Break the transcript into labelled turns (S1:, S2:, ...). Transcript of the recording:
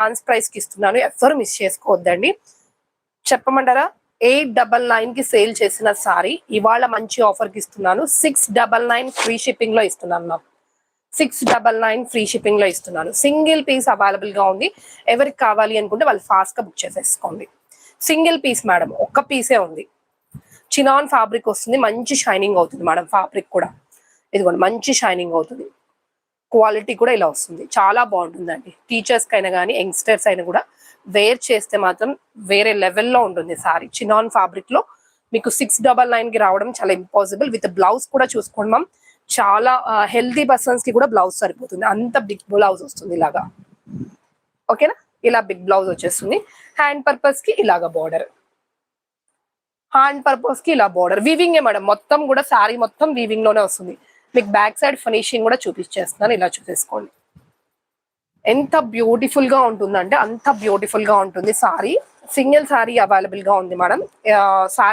S1: Chance price కి ఇస్తున్నాను, ఎవరు మిస్ చేసుకోవద్దండి. చెప్పమంటారా, 899 కి సేల్ చేసిన సారీ ఇవాళ మంచి ఆఫర్ కి ఇస్తున్నాను. 699 ఫ్రీ షిప్పింగ్ లో ఇస్తున్నాను. నాకు 699 ఫ్రీ షిప్పింగ్ లో ఇస్తున్నాను. సింగిల్ పీస్ అవైలబుల్ గా ఉంది. ఎవరికి కావాలి అనుకుంటే వాళ్ళు ఫాస్ట్ గా బుక్ చేసేసుకోండి. సింగిల్ పీస్ మేడం, ఒక్క పీసే ఉంది. చినాన్ ఫ్యాబ్రిక్ వస్తుంది, మంచి షైనింగ్ అవుతుంది మేడం. ఫ్యాబ్రిక్ కూడా ఇదిగోండి, మంచి షైనింగ్ అవుతుంది. క్వాలిటీ కూడా ఇలా వస్తుంది, చాలా బాగుంటుందండి. టీచర్స్ కైనా కానీ యంగ్స్టర్స్ అయినా కూడా వేర్ చేస్తే మాత్రం వేరే లెవెల్లో ఉంటుంది సారీ. చినాన్ ఫ్యాబ్రిక్ లో మీకు 699 కి రావడం చాలా ఇంపాసిబుల్. విత్ బ్లౌజ్ కూడా చూసుకోండి మ్యామ్, చాలా హెల్తీ పర్సన్స్ కి కూడా బ్లౌజ్ సరిపోతుంది. అంత బిగ్ బ్లౌజ్ వస్తుంది ఇలాగా. ఓకేనా, ఇలా బిగ్ బ్లౌజ్ వచ్చేస్తుంది. హ్యాండ్ పర్పస్ కి ఇలాగా బార్డర్, హ్యాండ్ పర్పస్ కి ఇలా బార్డర్. వీవింగ్ మేడం, మొత్తం కూడా సారీ మొత్తం వీవింగ్ లోనే వస్తుంది. మీకు బ్యాక్ సైడ్ ఫినిషింగ్ కూడా చూపించేస్తున్నాను, ఇలా చూసేసుకోండి. ఎంత బ్యూటిఫుల్ గా ఉంటుందంటే అంత బ్యూటిఫుల్ గా ఉంటుంది సారీ. సింగిల్ సారీ అవైలబుల్ గా ఉంది మేడం. సారీ